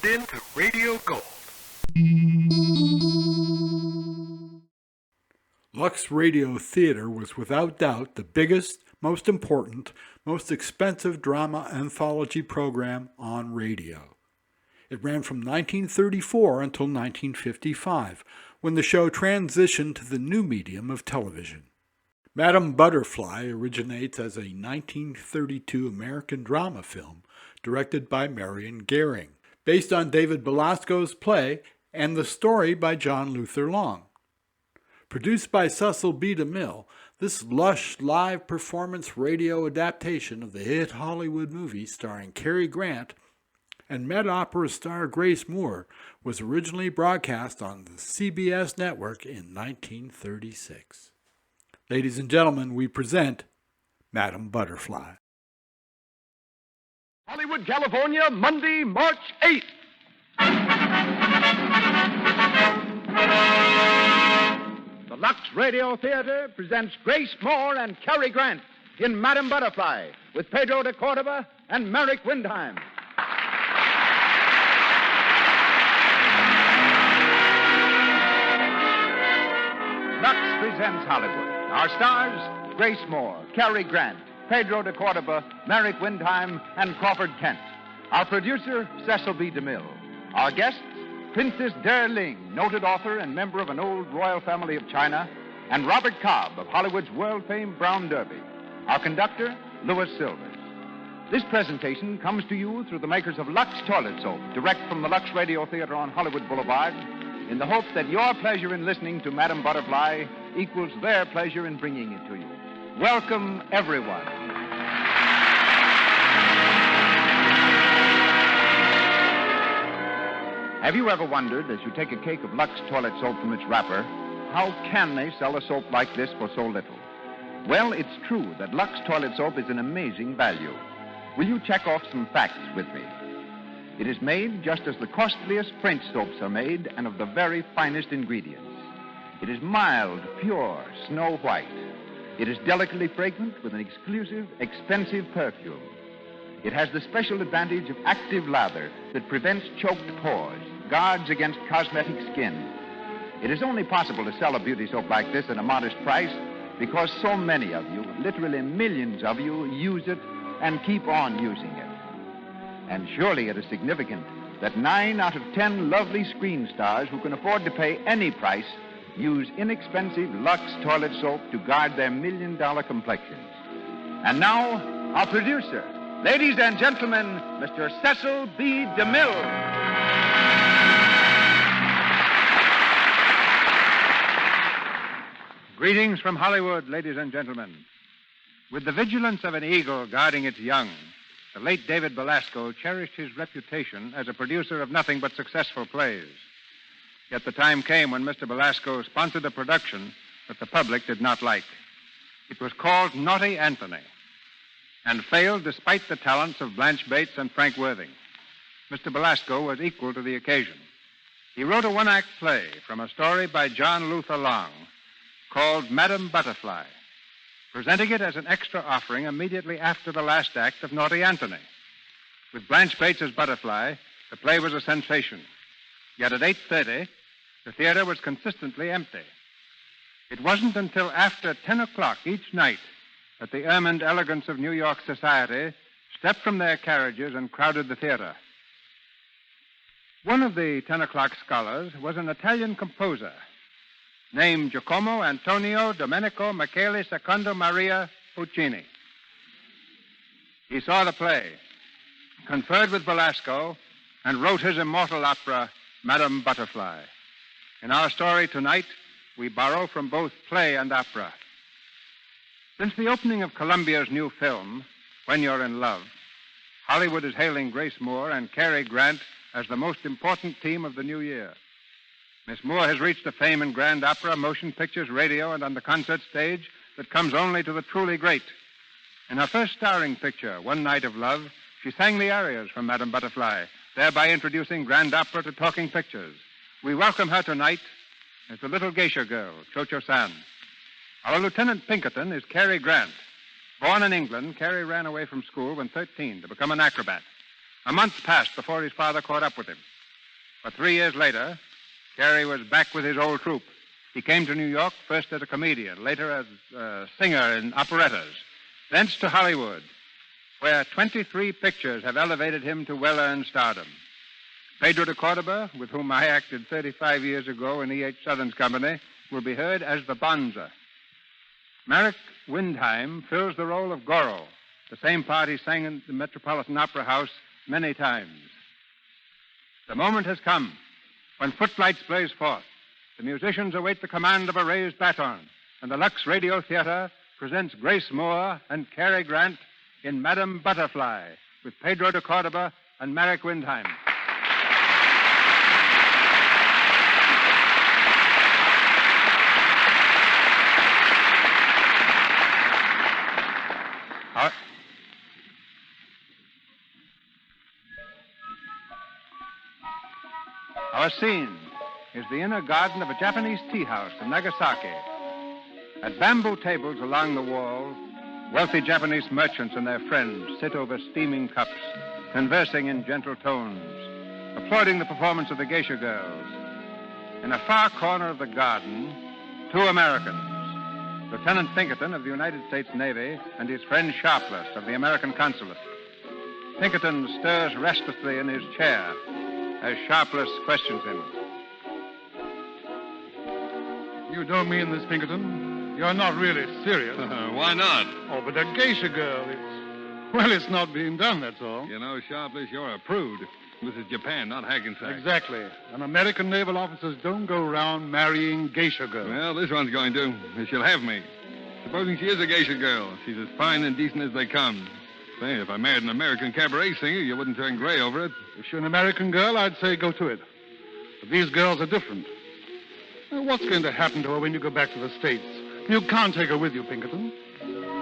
tuned in to Radio Gold. Lux Radio Theatre was without doubt the biggest, most important, most expensive drama anthology program on radio. It ran from 1934 until 1955, when the show transitioned to the new medium of television. Madame Butterfly originates as a 1932 American drama film directed by Marion Gering, based on David Belasco's play and the story by John Luther Long. Produced by Cecil B. DeMille, this lush live performance radio adaptation of the hit Hollywood movie starring Cary Grant and mid-opera star Grace Moore was originally broadcast on the CBS Network in 1936. Ladies and gentlemen, we present Madame Butterfly. Hollywood, California, Monday, March 8th. The Lux Radio Theatre presents Grace Moore and Cary Grant in Madame Butterfly with Pedro de Cordova and Merrick Windheim. Lux presents Hollywood. Our stars, Grace Moore, Cary Grant, Pedro de Cordova, Merrick Windheim, and Crawford Kent. Our producer, Cecil B. DeMille. Our guests, Princess Der Ling, noted author and member of an old royal family of China, and Robert Cobb of Hollywood's world-famed Brown Derby. Our conductor, Louis Silvers. This presentation comes to you through the makers of Lux Toilet Soap, direct from the Lux Radio Theatre on Hollywood Boulevard, in the hope that your pleasure in listening to Madame Butterfly equals their pleasure in bringing it to you. Welcome, everyone. Have you ever wondered, as you take a cake of Lux toilet soap from its wrapper, how can they sell a soap like this for so little? Well, it's true that Lux toilet soap is an amazing value. Will you check off some facts with me? It is made just as the costliest French soaps are made, and of the very finest ingredients. It is mild, pure, snow white. It is delicately fragrant with an exclusive, expensive perfume. It has the special advantage of active lather that prevents choked pores, guards against cosmetic skin. It is only possible to sell a beauty soap like this at a modest price because so many of you, literally millions of you, use it and keep on using it. And surely it is significant that 9 out of 10 lovely screen stars who can afford to pay any price use inexpensive Lux toilet soap to guard their million-dollar complexions. And now, our producer, ladies and gentlemen, Mr. Cecil B. DeMille. Greetings from Hollywood, ladies and gentlemen. With the vigilance of an eagle guarding its young, the late David Belasco cherished his reputation as a producer of nothing but successful plays. Yet the time came when Mr. Belasco sponsored a production that the public did not like. It was called Naughty Anthony, and failed despite the talents of Blanche Bates and Frank Worthing. Mr. Belasco was equal to the occasion. He wrote a one-act play from a story by John Luther Long called Madame Butterfly, presenting it as an extra offering immediately after the last act of Naughty Anthony. With Blanche Bates as Butterfly, the play was a sensation. Yet at 8:30, the theater was consistently empty. It wasn't until after 10 o'clock each night that the ermined elegance of New York society stepped from their carriages and crowded the theater. One of the 10 o'clock scholars was an Italian composer named Giacomo Antonio Domenico Michele Secondo Maria Puccini. He saw the play, conferred with Belasco, and wrote his immortal opera, Madame Butterfly. In our story tonight, we borrow from both play and opera. Since the opening of Columbia's new film, When You're in Love, Hollywood is hailing Grace Moore and Cary Grant as the most important team of the new year. Miss Moore has reached a fame in grand opera, motion pictures, radio, and on the concert stage that comes only to the truly great. In her first starring picture, One Night of Love, she sang the arias from Madame Butterfly, thereby introducing grand opera to talking pictures. We welcome her tonight as the little geisha girl, Cho-Cho-San. Our Lieutenant Pinkerton is Cary Grant. Born in England, Cary ran away from school when 13 to become an acrobat. A month passed before his father caught up with him. But 3 years later, Cary was back with his old troupe. He came to New York first as a comedian, later as a singer in operettas, thence to Hollywood, where 23 pictures have elevated him to well-earned stardom. Pedro de Cordoba, with whom I acted 35 years ago in E.H. Southern's company, will be heard as the Bonza. Marek Windheim fills the role of Goro, the same part he sang in the Metropolitan Opera House many times. The moment has come when footlights blaze forth. The musicians await the command of a raised baton, and the Lux Radio Theatre presents Grace Moore and Cary Grant in Madame Butterfly with Pedro de Cordoba and Marek Windheim. Our scene is the inner garden of a Japanese tea house in Nagasaki. At bamboo tables along the wall, wealthy Japanese merchants and their friends sit over steaming cups, conversing in gentle tones, applauding the performance of the geisha girls. In a far corner of the garden, 2 Americans, Lieutenant Pinkerton of the United States Navy and his friend Sharpless of the American consulate. Pinkerton stirs restlessly in his chair as Sharpless questions him. You don't mean this, Pinkerton? You're not really serious. Why not? Oh, but a geisha girl, it's not being done, that's all. You know, Sharpless, you're a prude. This is Japan, not Hackensack. Exactly. And American naval officers don't go around marrying geisha girls. Well, this one's going to. She'll have me. Supposing she is a geisha girl. She's as fine and decent as they come. Say, if I married an American cabaret singer, you wouldn't turn gray over it. If you're an American girl, I'd say go to it. But these girls are different. Now, what's going to happen to her when you go back to the States? You can't take her with you, Pinkerton.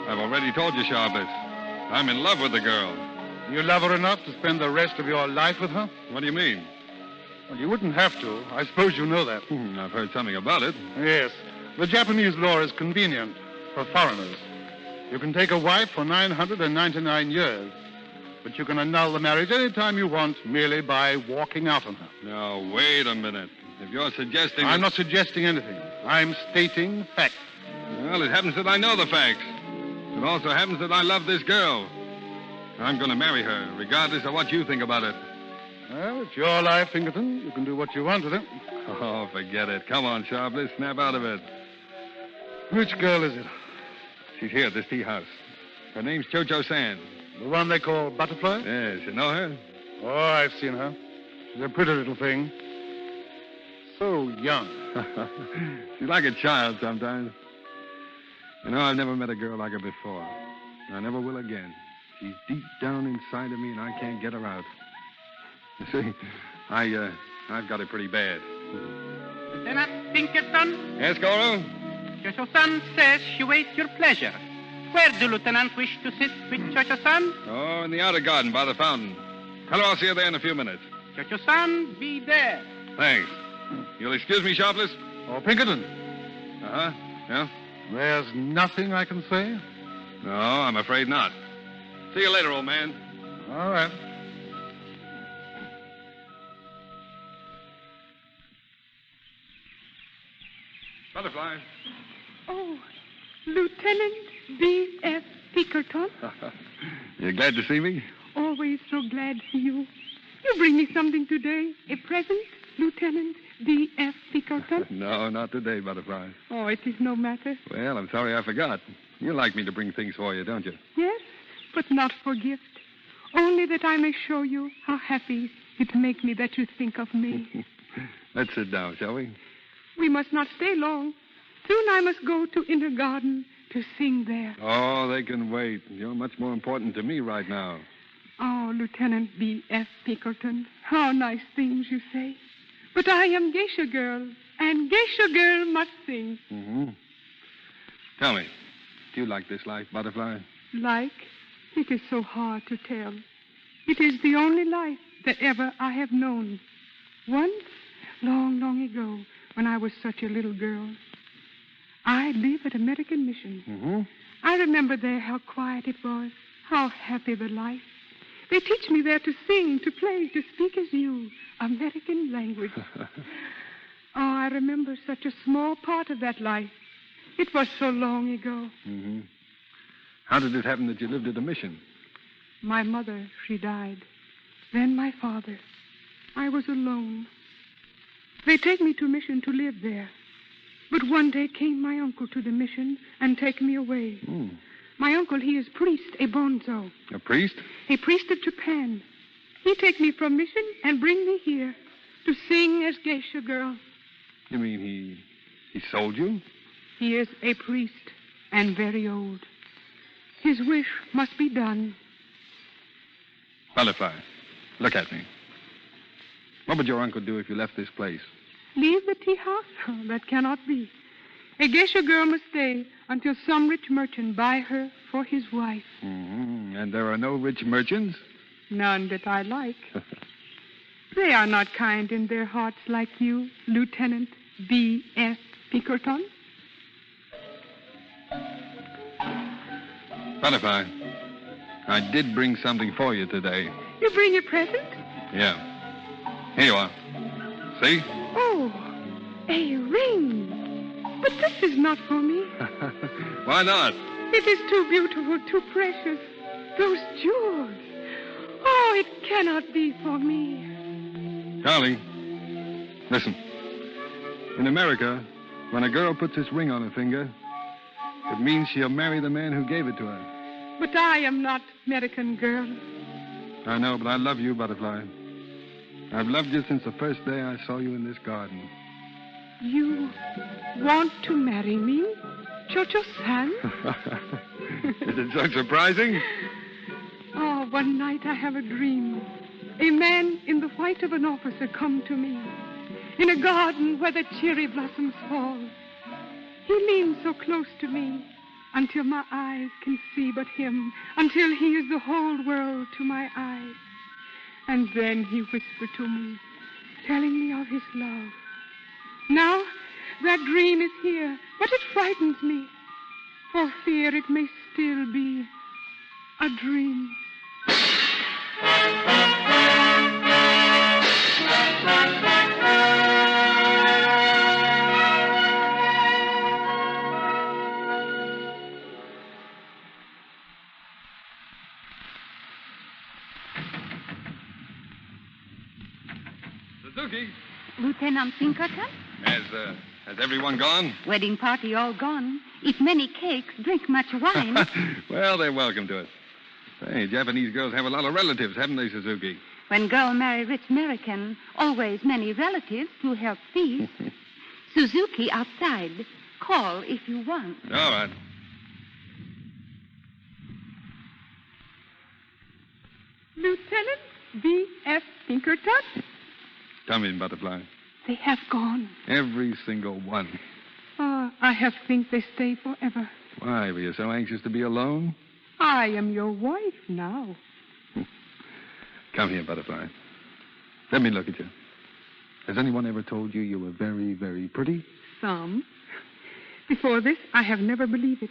I've already told you, Sharpless. I'm in love with the girl. You love her enough to spend the rest of your life with her? What do you mean? Well, you wouldn't have to. I suppose you know that. I've heard something about it. Yes. The Japanese law is convenient for foreigners. You can take a wife for 999 years, but you can annul the marriage any time you want merely by walking out on her. Now, wait a minute. If you're suggesting... I'm not suggesting anything. I'm stating facts. Well, it happens that I know the facts. It also happens that I love this girl. I'm going to marry her, regardless of what you think about it. Well, it's your life, Pinkerton. You can do what you want with it. Oh, forget it. Come on, Sharpless. Snap out of it. Which girl is it? She's here at this tea house. Her name's Cho-Cho-San. The one they call Butterfly? Yes, you know her? Oh, I've seen her. She's a pretty little thing. So young. She's like a child sometimes. You know, I've never met a girl like her before. I never will again. She's deep down inside of me, and I can't get her out. You see, I've got it pretty bad. Lieutenant Pinkerton? Yes, Goro? Cho-Cho-san says she waits your pleasure. Where do Lieutenant wish to sit with Cho-Cho-san? Oh, in the outer garden by the fountain. Tell her I'll see her there in a few minutes. Cho-Cho-san, be there. Thanks. You'll excuse me, Sharpless? Oh, Pinkerton. Uh-huh. Yeah? There's nothing I can say? No, I'm afraid not. See you later, old man. All right. Butterfly. Oh, Lieutenant B.F. Pinkerton. You glad to see me? Always so glad to see you. You bring me something today. A present, Lieutenant B.F. Pinkerton? No, not today, Butterfly. Oh, it is no matter. Well, I'm sorry I forgot. You like me to bring things for you, don't you? Yes, but not for gift. Only that I may show you how happy it make me that you think of me. Let's sit down, shall we? We must not stay long. Soon I must go to Inner Garden to sing there. Oh, they can wait. You're much more important to me right now. Oh, Lieutenant B.F. Pinkerton, how nice things you say. But I am geisha girl, and geisha girl must sing. Mm-hmm. Tell me, do you like this life, Butterfly? Like? It is so hard to tell. It is the only life that ever I have known. Once, long, long ago, when I was such a little girl, I lived at American Mission. Mm-hmm. I remember there how quiet it was, how happy the life. They teach me there to sing, to play, to speak as you, American language. I remember such a small part of that life. It was so long ago. Mm-hmm. How did it happen that you lived at a mission? My mother, she died. Then my father. I was alone. They take me to mission to live there. But one day came my uncle to the mission and take me away. My uncle, he is priest, a bonzo. A priest? A priest of Japan. He take me from mission and bring me here to sing as geisha girl. You mean he sold you? He is a priest and very old. His wish must be done. Butterfly, look at me. What would your uncle do if you left this place? Leave the tea house? Oh, that cannot be. A geisha girl must stay until some rich merchant buy her for his wife. Mm-hmm. And there are no rich merchants? None that I like. They are not kind in their hearts like you, Lieutenant B.F. Pinkerton. Butterfly, I did bring something for you today. You bring a present? Yeah. Here you are. See? Oh, a ring. But this is not for me. Why not? It is too beautiful, too precious. Those jewels. Oh, it cannot be for me. Charlie, listen. In America, when a girl puts this ring on her finger, it means she'll marry the man who gave it to her. But I am not American girl. I know, but I love you, Butterfly. I've loved you since the first day I saw you in this garden. You want to marry me, Cho-Cho-san? Is it so surprising? Oh, one night I have a dream. A man in the white of an officer come to me in a garden where the cherry blossoms fall. He leans so close to me until my eyes can see but him, until he is the whole world to my eyes. And then he whispered to me, telling me of his love. Now, that dream is here, but it frightens me, for fear it may still be a dream. Suzuki, Lieutenant Pinkerton? has everyone gone? Wedding party all gone. Eat many cakes, drink much wine. Well, they're welcome to us. Hey, Japanese girls have a lot of relatives, haven't they, Suzuki? When girl marry rich American, always many relatives to help feast. Suzuki outside. Call if you want. All right. Lieutenant B.F. Pinkerton? Come in, Butterfly. They have gone. Every single one. I have think they stay forever. Why, were you so anxious to be alone? I am your wife now. Come here, Butterfly. Let me look at you. Has anyone ever told you you were very, very pretty? Some. Before this, I have never believed it.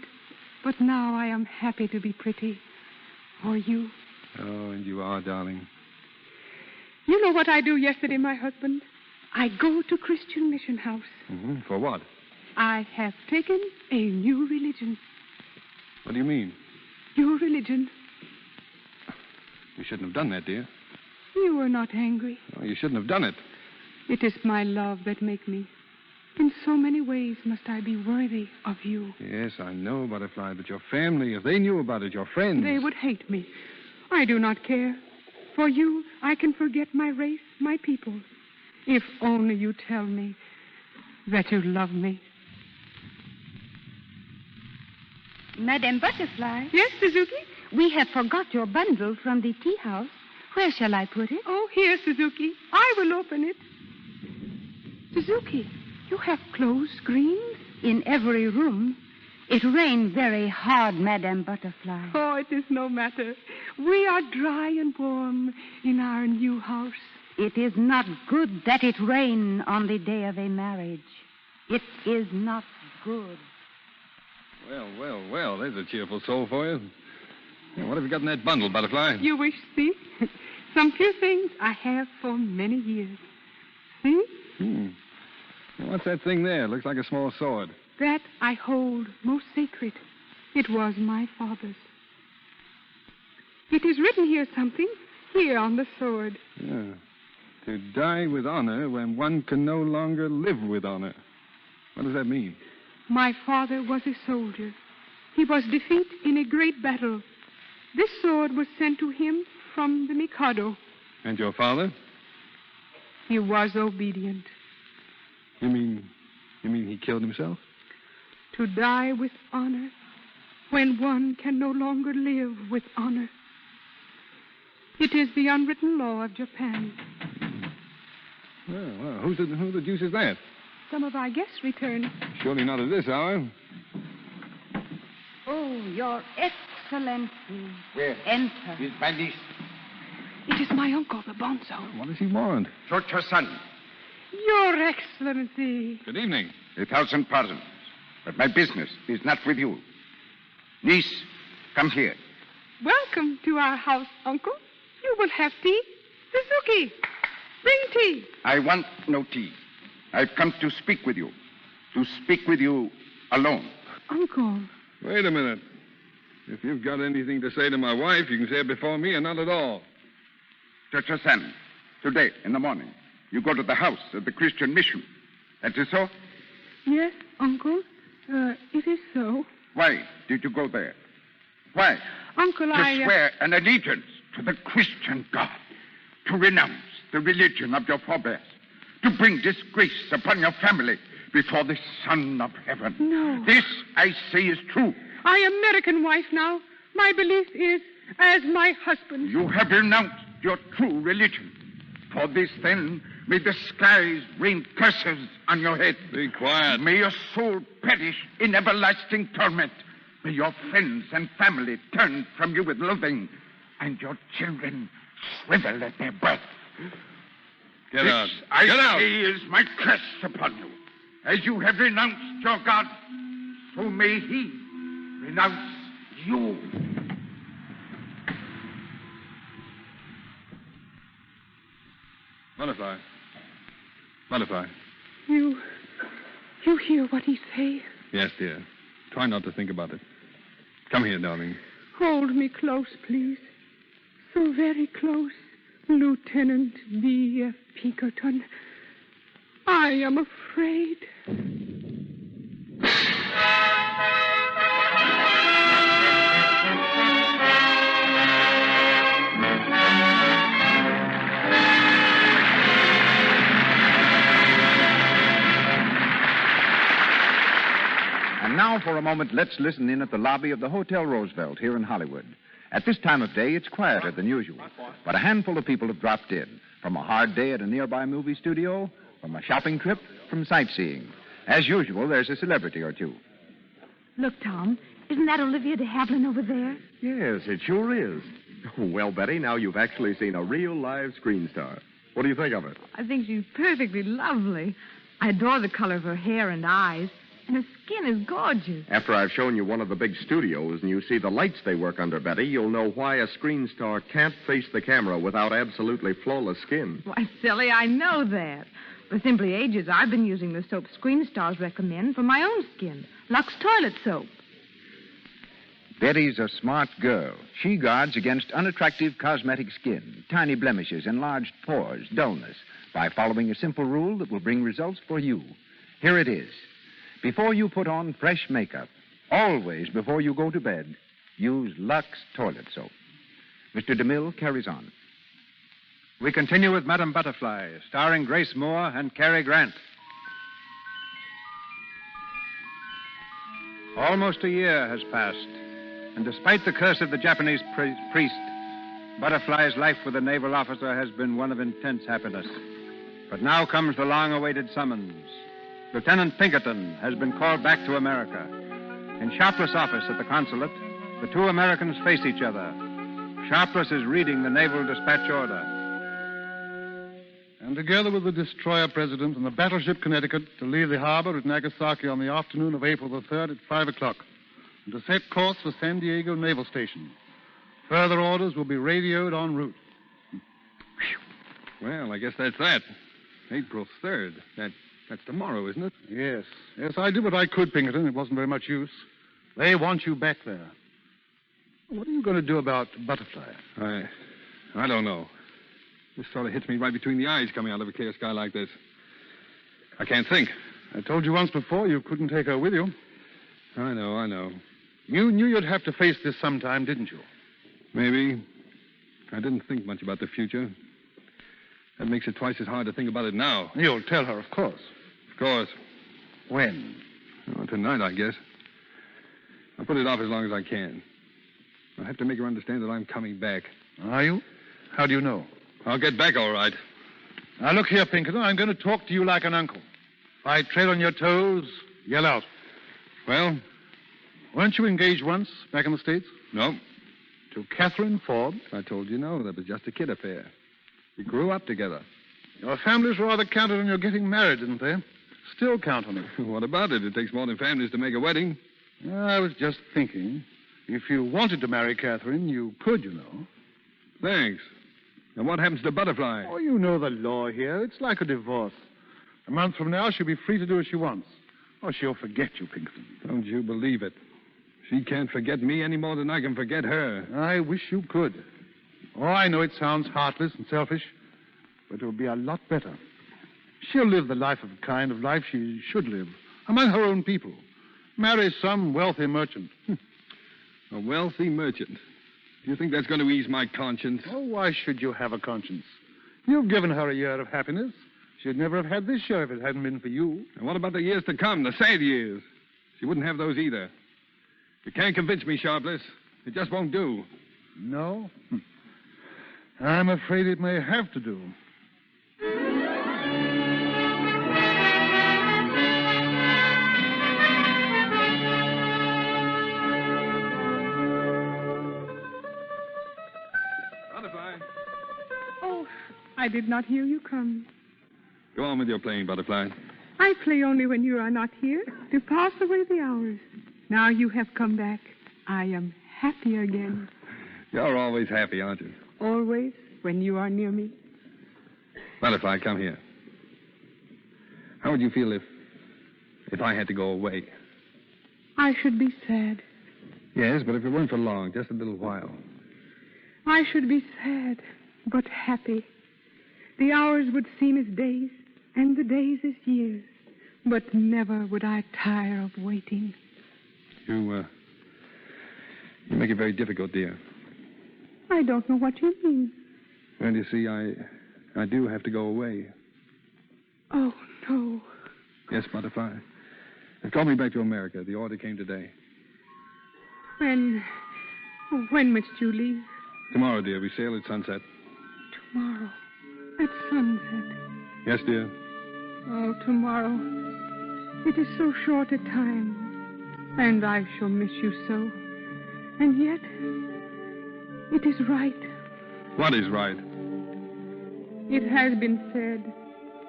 But now I am happy to be pretty. For you. Oh, and you are, darling. You know what I do yesterday, my husband? I go to Christian mission house. Mm-hmm. For what? I have taken a new religion. What do you mean? Your religion. You shouldn't have done that, dear. You were not angry. Oh, you shouldn't have done it. It is my love that make me. In so many ways must I be worthy of you. Yes, I know, Butterfly, but your family, if they knew about it, your friends... They would hate me. I do not care. For you, I can forget my race, my people. If only you tell me that you love me. Madame Butterfly? Yes, Suzuki? We have forgot your bundle from the tea house. Where shall I put it? Oh, here, Suzuki. I will open it. Suzuki, you have clothes screens? In every room. It rained very hard, Madame Butterfly. Oh, it is no matter. We are dry and warm in our new house. It is not good that it rain on the day of a marriage. It is not good. Well, there's a cheerful soul for you. What have you got in that bundle, Butterfly? You wish, see? Some few things I have for many years. See? What's that thing there? Looks like a small sword. That I hold most sacred. It was my father's. It is written here something, here on the sword. Yeah. To die with honor when one can no longer live with honor. What does that mean? My father was a soldier. He was defeated in a great battle. This sword was sent to him from the Mikado. And your father? He was obedient. You mean he killed himself? To die with honor when one can no longer live with honor. It is the unwritten law of Japan. Well, who the deuce is that? Some of our guests returned. Surely not at this hour. Oh, Your Excellency. Where? Enter. Is my niece. It is my uncle, the bonzo. What does he want? Short your son. Your Excellency. Good evening. 1,000 pardons. But my business is not with you. Niece, come here. Welcome to our house, Uncle. You will have tea. Suzuki, bring tea. I want no tea. I've come to speak with you. To speak with you alone. Uncle. Wait a minute. If you've got anything to say to my wife, you can say it before me or not at all. Church-san, today in the morning, you go to the house of the Christian mission. That is so? Yes, Uncle. It is so. Why did you go there? Why? Uncle, To swear an allegiance to the Christian God. To renounce the religion of your forebears. To bring disgrace upon your family before the Son of Heaven. No. This, I say, is true. I am American wife now. My belief is as my husband. You have renounced your true religion. For this, then, may the skies rain curses on your head. Be quiet. May your soul perish in everlasting torment. May your friends and family turn from you with loathing, and your children shrivel at their birth. Get out. I Get out. say is my curse upon you. As you have renounced your God, so may he renounce you. Butterfly. Butterfly. You hear what he say? Yes, dear. Try not to think about it. Come here, darling. Hold me close, please. So very close, Lieutenant B. Pinkerton. I am afraid. And now, for a moment, let's listen in at the lobby of the Hotel Roosevelt here in Hollywood. At this time of day, it's quieter than usual. But a handful of people have dropped in. From a hard day at a nearby movie studio, from a shopping trip, from sightseeing. As usual, there's a celebrity or two. Look, Tom, isn't that Olivia de Havilland over there? Yes, it sure is. Well, Betty, now you've actually seen a real live screen star. What do you think of it? I think she's perfectly lovely. I adore the color of her hair and eyes. And her skin is gorgeous. After I've shown you one of the big studios and you see the lights they work under, Betty, you'll know why a screen star can't face the camera without absolutely flawless skin. Why, silly, I know that. For simply ages, I've been using the soap screen stars recommend for my own skin. Lux toilet soap. Betty's a smart girl. She guards against unattractive cosmetic skin, tiny blemishes, enlarged pores, dullness, by following a simple rule that will bring results for you. Here it is. Before you put on fresh makeup, always before you go to bed, use Lux toilet soap. Mr. DeMille carries on. We continue with Madame Butterfly, starring Grace Moore and Cary Grant. Almost a year has passed, and despite the curse of the Japanese priest, Butterfly's life with a naval officer has been one of intense happiness. But now comes the long-awaited summons. Lieutenant Pinkerton has been called back to America. In Sharpless' office at the consulate, the two Americans face each other. Sharpless is reading the naval dispatch order. And together with the destroyer president and the battleship Connecticut to leave the harbor at Nagasaki on the afternoon of April the 3rd at 5 o'clock and to set course for San Diego Naval Station. Further orders will be radioed en route. Well, I guess that's that. April 3rd. That's tomorrow, isn't it? Yes. Yes, I did what I could, Pinkerton. It wasn't very much use. They want you back there. What are you going to do about Butterfly? I don't know. This sort of hits me right between the eyes coming out of a clear sky like this. I can't think. I told you once before you couldn't take her with you. I know. You knew you'd have to face this sometime, didn't you? Maybe. I didn't think much about the future. That makes it twice as hard to think about it now. You'll tell her, of course. Of course. When? Well, tonight, I guess. I'll put it off as long as I can. I'll have to make her understand that I'm coming back. Are you? How do you know? I'll get back all right. Now, look here, Pinkerton. I'm going to talk to you like an uncle. If I tread on your toes, yell out. Well? Weren't you engaged once back in the States? No. To Catherine Forbes? I told you no. That was just a kid affair. We grew up together. Your families rather counted on your getting married, didn't they? Still count on it. What about it? It takes more than families to make a wedding. I was just thinking, if you wanted to marry Catherine, you could, you know. Thanks. And what happens to Butterfly? Oh, you know the law here. It's like a divorce. A month from now, she'll be free to do as she wants. Or she'll forget you, Pinkerton. Don't you believe it? She can't forget me any more than I can forget her. I wish you could. Oh, I know it sounds heartless and selfish, but it'll be a lot better. She'll live the life of the kind of life she should live, among her own people. Marry some wealthy merchant. A wealthy merchant? Do you think that's going to ease my conscience? Oh, why should you have a conscience? You've given her a year of happiness. She'd never have had this year if it hadn't been for you. And what about the years to come, the sad years? She wouldn't have those either. You can't convince me, Sharpless. It just won't do. No? I'm afraid it may have to do. Butterfly. Oh, I did not hear you come. Go on with your playing, Butterfly. I play only when you are not here, to pass away the hours. Now you have come back. I am happy again. You're always happy, aren't you? Always, when you are near me. Butterfly, come here. How would you feel if I had to go away? I should be sad. Yes, but if it weren't for long, just a little while. I should be sad, but happy. The hours would seem as days, and the days as years. But never would I tire of waiting. You make it very difficult, dear. I don't know what you mean. Well, you see, I do have to go away. Oh, no. Yes, Butterfly. They've called me back to America. The order came today. When must you leave? Tomorrow, dear. We sail at sunset. Tomorrow. At sunset. Yes, dear. Oh, tomorrow. It is so short a time. And I shall miss you so. And yet, it is right. What is right? It has been said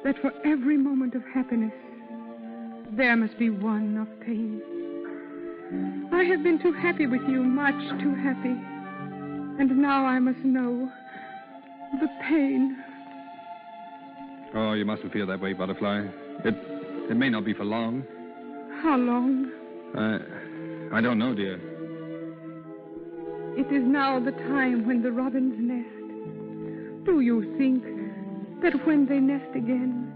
that for every moment of happiness, there must be one of pain. I have been too happy with you, much too happy. And now I must know the pain. Oh, you mustn't feel that way, Butterfly. It may not be for long. How long? I don't know, dear. It is now the time when the robins nest. Do you think that when they nest again,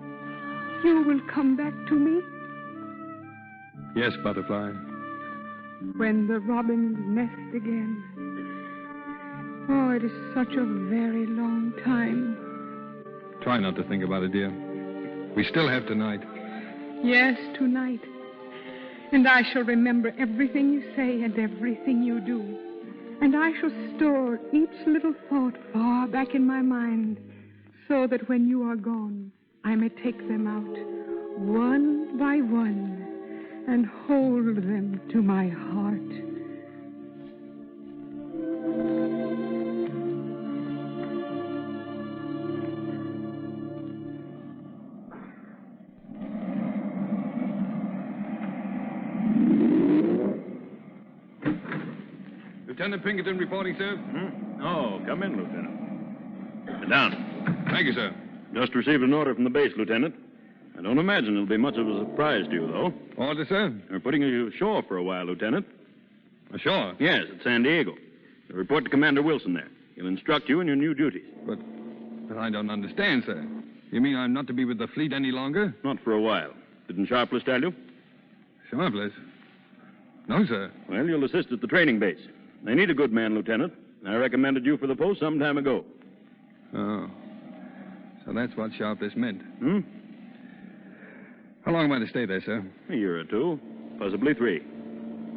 you will come back to me? Yes, Butterfly. When the robins nest again. Oh, it is such a very long time. Try not to think about it, dear. We still have tonight. Yes, tonight. And I shall remember everything you say and everything you do. And I shall store each little thought far back in my mind, so that when you are gone, I may take them out, one by one, and hold them to my heart. Lieutenant Pinkerton reporting, sir. Oh, come in, Lieutenant. Sit down. Thank you, sir. Just received an order from the base, Lieutenant. I don't imagine it'll be much of a surprise to you, though. Order, sir? They're putting you ashore for a while, Lieutenant. Ashore? Yes, at San Diego. You'll report to Commander Wilson there. He'll instruct you in your new duties. But I don't understand, sir. You mean I'm not to be with the fleet any longer? Not for a while. Didn't Sharpless tell you? Sharpless? No, sir. Well, you'll assist at the training base. They need a good man, Lieutenant. I recommended you for the post some time ago. Oh. So that's what Sharpless meant. How long am I to stay there, sir? A year or two. Possibly 3.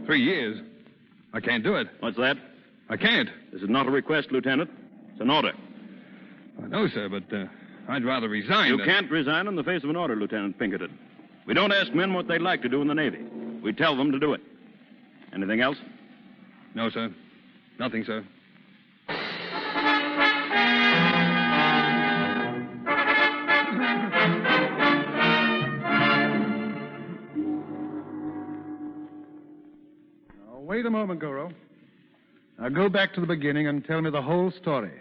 3 years? I can't do it. What's that? I can't. This is not a request, Lieutenant. It's an order. I know, sir, but I'd rather resign. You can't resign in the face of an order, Lieutenant Pinkerton. We don't ask men what they'd like to do in the Navy. We tell them to do it. Anything else? No, sir. Nothing, sir. Now, wait a moment, Goro. Now, go back to the beginning and tell me the whole story.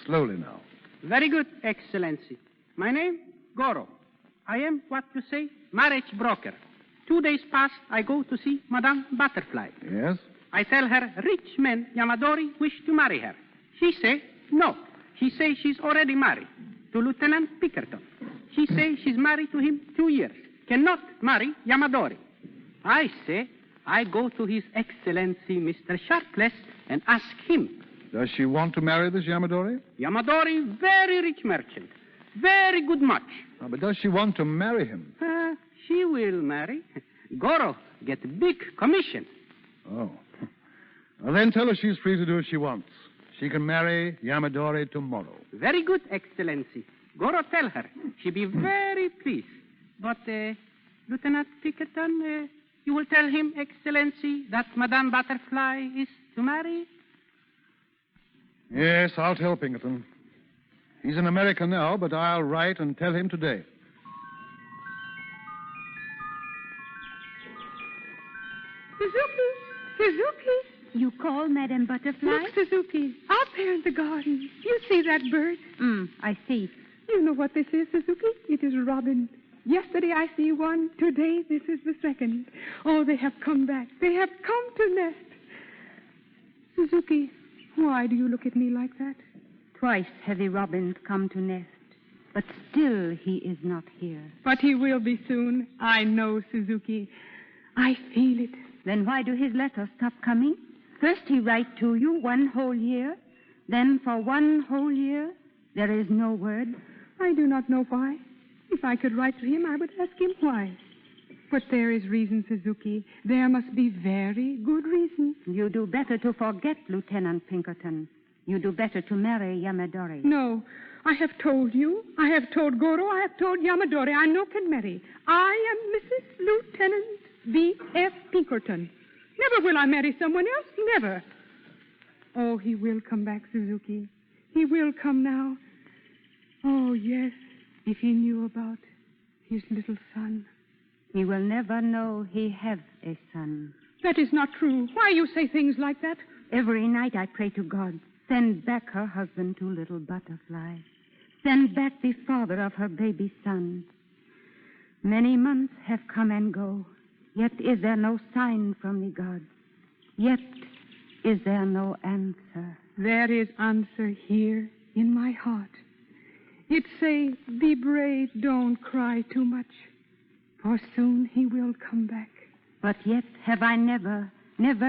Slowly now. Very good, Excellency. My name, Goro. I am, what you say, marriage broker. 2 days past, I go to see Madame Butterfly. Yes? I tell her rich men, Yamadori, wish to marry her. She say no. She say she's already married to Lieutenant Pinkerton. She say she's married to him 2 years. Cannot marry Yamadori. I say I go to His Excellency, Mr. Sharpless, and ask him. Does she want to marry this Yamadori? Yamadori, very rich merchant. Very good much. Oh, but does she want to marry him? She will marry. Goro get a big commission. Oh. Well, then tell her she's free to do as she wants. She can marry Yamadori tomorrow. Very good, Excellency. Goro tell her. She be very pleased. But, Lieutenant Pinkerton, you will tell him, Excellency, that Madame Butterfly is to marry? Yes, I'll tell Pinkerton. He's in America now, but I'll write and tell him today. Suzuki! You call Madame Butterfly? Look, Suzuki, out there in the garden. You see that bird? I see. You know what this is, Suzuki? It is robin. Yesterday I see one. Today this is the second. Oh, they have come back. They have come to nest. Suzuki, why do you look at me like that? Twice have the robins come to nest, but still he is not here. But he will be soon. I know, Suzuki. I feel it. Then why do his letters stop coming? First he write to you 1 whole year. Then for 1 whole year, there is no word. I do not know why. If I could write to him, I would ask him why. But there is reason, Suzuki. There must be very good reason. You do better to forget Lieutenant Pinkerton. You do better to marry Yamadori. No. I have told you. I have told Goro. I have told Yamadori. I no can marry. I am Mrs. Lieutenant B.F. Pinkerton. Never will I marry someone else. Never. Oh, he will come back, Suzuki. He will come now. Oh, yes. If he knew about his little son. He will never know he have a son. That is not true. Why you say things like that? Every night I pray to God, send back her husband to little Butterfly. Send back the father of her baby son. Many months have come and go, yet is there no sign from the gods. Yet is there no answer. There is answer here in my heart. It say, be brave, don't cry too much, for soon he will come back. But yet have I never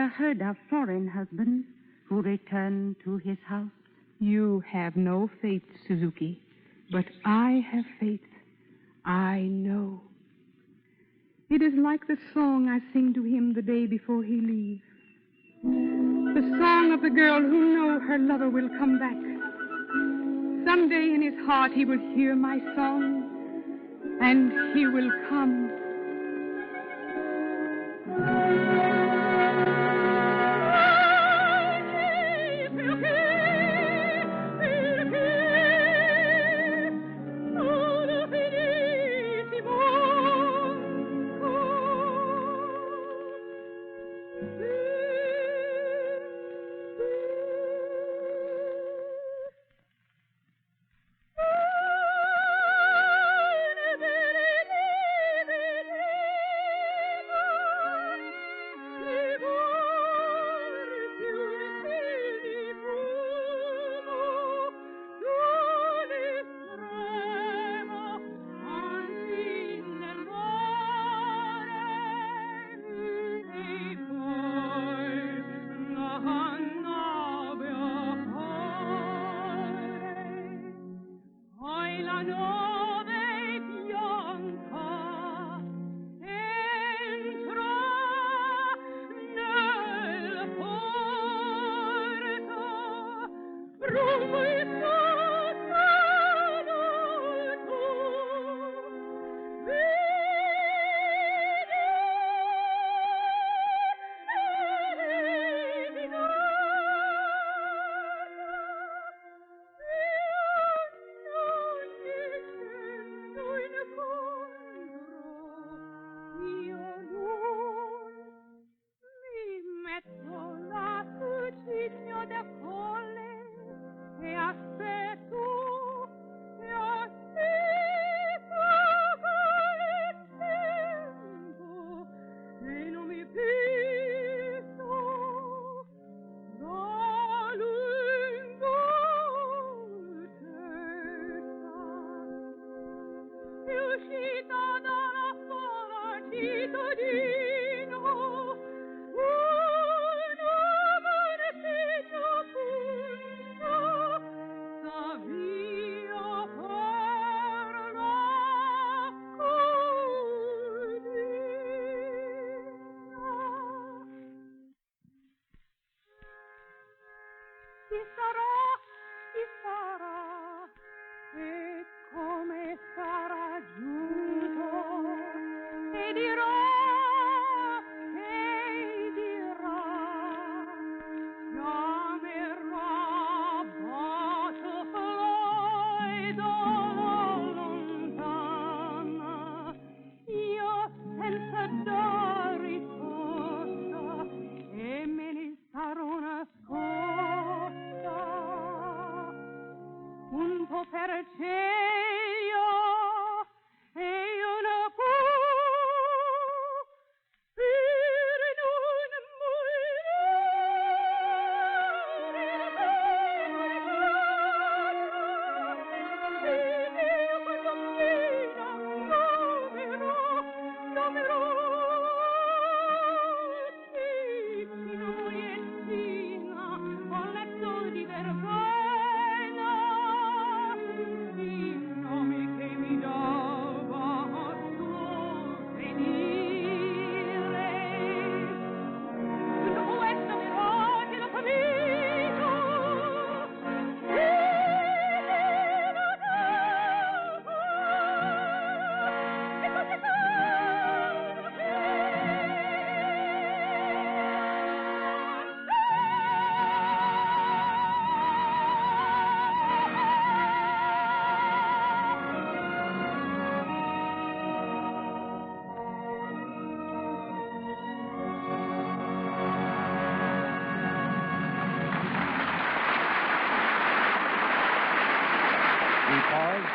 heard of foreign husband who returned to his house. You have no faith, Suzuki, but I have faith. I know. It is like the song I sing to him the day before he leaves. The song of the girl who knows her lover will come back. Someday in his heart he will hear my song, and he will come.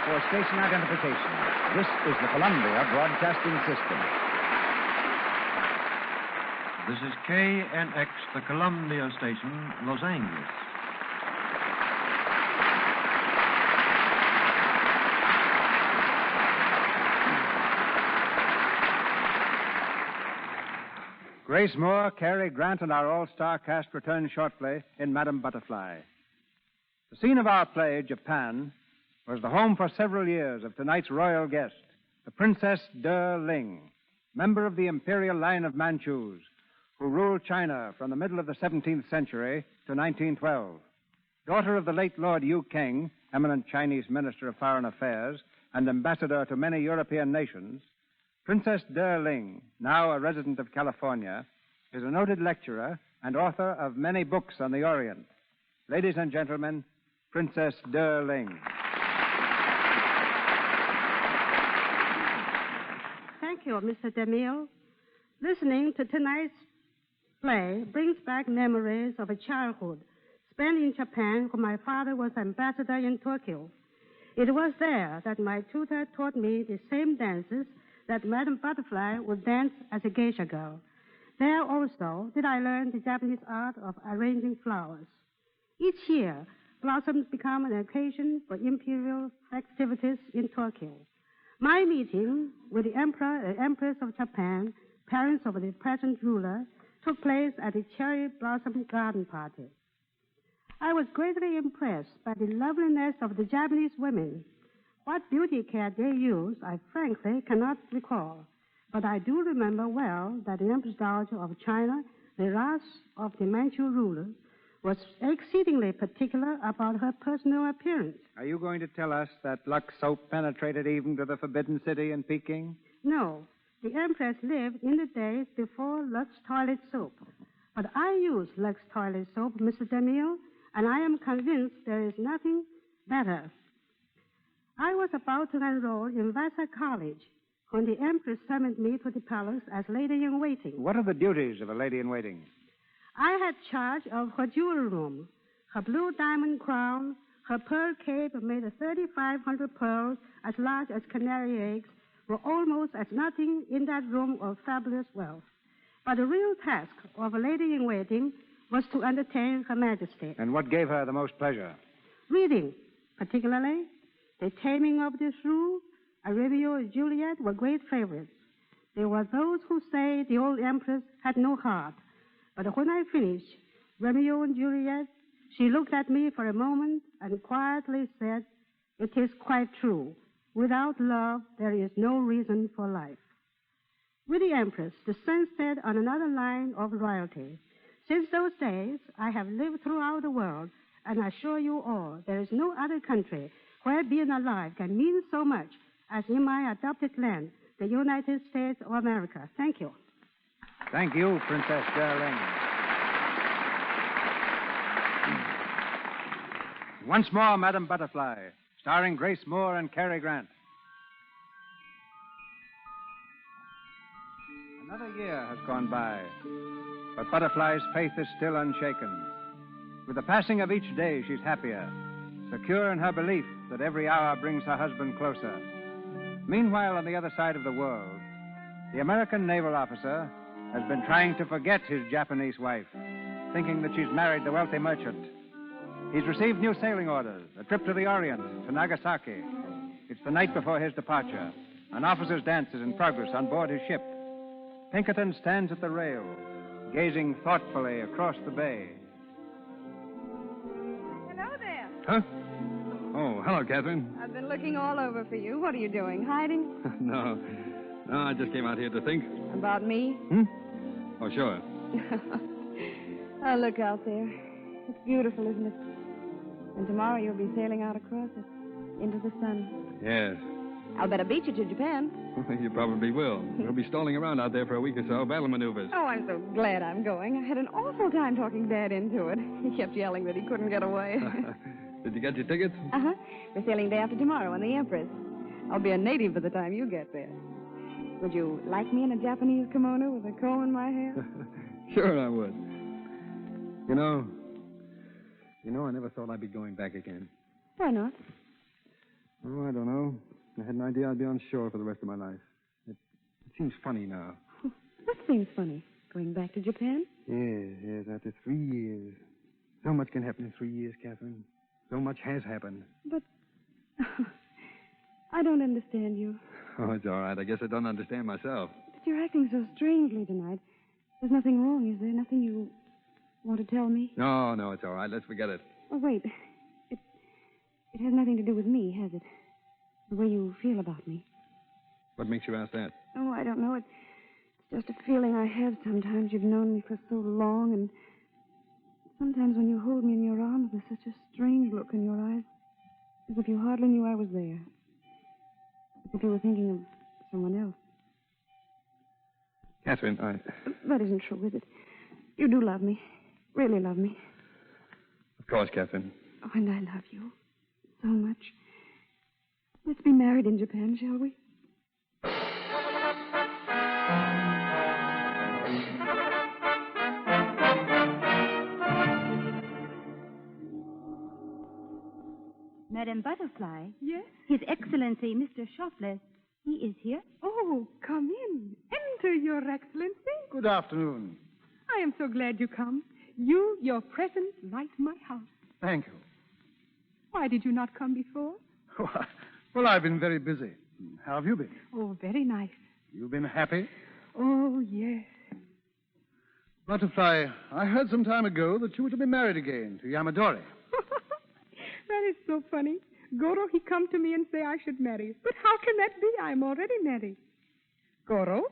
For station identification. This is the Columbia Broadcasting System. This is KNX, the Columbia Station, Los Angeles. Grace Moore, Cary, Grant, and our all-star cast return shortly in Madame Butterfly. The scene of our play, Japan, was the home for several years of tonight's royal guest, the Princess DeMille, member of the imperial line of Manchus, who ruled China from the middle of the 17th century to 1912. Daughter of the late Lord Yu Keng, eminent Chinese Minister of Foreign Affairs and ambassador to many European nations, Princess DeMille, now a resident of California, is a noted lecturer and author of many books on the Orient. Ladies and gentlemen, Princess DeMille. Thank you, Mr. DeMille. Listening to tonight's play brings back memories of a childhood spent in Japan when my father was ambassador in Tokyo. It was there that my tutor taught me the same dances that Madame Butterfly would dance as a geisha girl. There also did I learn the Japanese art of arranging flowers. Each year, blossoms become an occasion for imperial festivities in Tokyo. My meeting with the Emperor and Empress of Japan, parents of the present ruler, took place at the cherry blossom garden party. I was greatly impressed by the loveliness of the Japanese women. What beauty care they use, I frankly cannot recall. But I do remember well that the Empress Dowager of China, the last of the Manchu rulers, was exceedingly particular about her personal appearance. Are you going to tell us that Lux soap penetrated even to the Forbidden City in Peking? No. The Empress lived in the days before Lux toilet soap. But I use Lux toilet soap, Mr. DeMille, and I am convinced there is nothing better. I was about to enroll in Vassar College when the Empress summoned me to the palace as lady-in-waiting. What are the duties of a lady-in-waiting? I had charge of her jewel room, her blue diamond crown, her pearl cape made of 3,500 pearls as large as canary eggs were almost as nothing in that room of fabulous wealth. But the real task of a lady-in-waiting was to entertain Her Majesty. And what gave her the most pleasure? Reading, particularly. The Taming of the Shrew and Romeo and Juliet were great favorites. There were those who say the old Empress had no heart. But when I finished Romeo and Juliet, she looked at me for a moment and quietly said, "It is quite true. Without love, there is no reason for life." With the Empress, the sun set on another line of royalty. Since those days, I have lived throughout the world, and I assure you all, there is no other country where being alive can mean so much as in my adopted land, the United States of America. Thank you. Thank you, Princess Gering. Once more, Madame Butterfly, starring Grace Moore and Cary Grant. Another year has gone by, but Butterfly's faith is still unshaken. With the passing of each day, she's happier, secure in her belief that every hour brings her husband closer. Meanwhile, on the other side of the world, the American naval officer has been trying to forget his Japanese wife, thinking that she's married the wealthy merchant. He's received new sailing orders, a trip to the Orient, to Nagasaki. It's the night before his departure. An officer's dance is in progress on board his ship. Pinkerton stands at the rail, gazing thoughtfully across the bay. Hello there. Huh? Oh, hello, Catherine. I've been looking all over for you. What are you doing? Hiding? No, I just came out here to think. About me? Oh, sure. Oh, look out there. It's beautiful, isn't it? And tomorrow you'll be sailing out across it, into the sun. Yes. I'll bet I beat you to Japan. You probably will. We'll be stalling around out there for a week or so, battle maneuvers. Oh, I'm so glad I'm going. I had an awful time talking Dad into it. He kept yelling that he couldn't get away. Did you get your tickets? Uh-huh. We're sailing day after tomorrow on the Empress. I'll be a native by the time you get there. Would you like me in a Japanese kimono with a comb in my hair? Sure I would. You know, I never thought I'd be going back again. Why not? Oh, I don't know. I had an idea I'd be on shore for the rest of my life. It seems funny now. What seems funny? Going back to Japan? Yes, after 3 years. So much can happen in 3 years, Catherine. So much has happened. But I don't understand you. Oh, it's all right. I guess I don't understand myself. But you're acting so strangely tonight. There's nothing wrong, is there? Nothing you want to tell me? No, it's all right. Let's forget it. Oh, wait. It has nothing to do with me, has it? The way you feel about me. What makes you ask that? Oh, I don't know. It's just a feeling I have sometimes. You've known me for so long, and sometimes when you hold me in your arms, there's such a strange look in your eyes, as if you hardly knew I was there. As if you were thinking of someone else. Catherine, That isn't true, is it? You do love me. Really love me. Of course, Catherine. Oh, and I love you so much. Let's be married in Japan, shall we? Madame Butterfly? Yes? His Excellency, Mr. Shopless, he is here. Oh, come in. Enter, Your Excellency. Good afternoon. I am so glad you come. Your presence light my house. Thank you. Why did you not come before? Well, I've been very busy. How have you been? Oh, very nice. You've been happy? Oh, yes. Butterfly, I heard some time ago that you were to be married again to Yamadori. That is so funny. Goro, he come to me and say I should marry. But how can that be? I'm already married. Goro,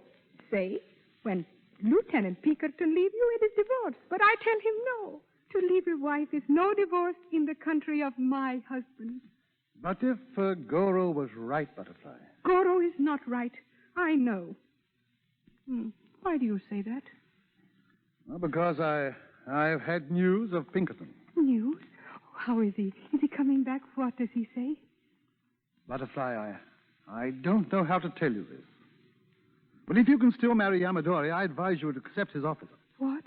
say, when Lieutenant Pinkerton leave you, it is divorce. But I tell him no. To leave a wife is no divorce in the country of my husband. But if Goro was right, Butterfly. Goro is not right. I know. Why do you say that? Well, because I've had news of Pinkerton. News? How is he? Is he coming back? What does he say? Butterfly, I don't know how to tell you this. But if you can still marry Yamadori, I advise you to accept his offer. What?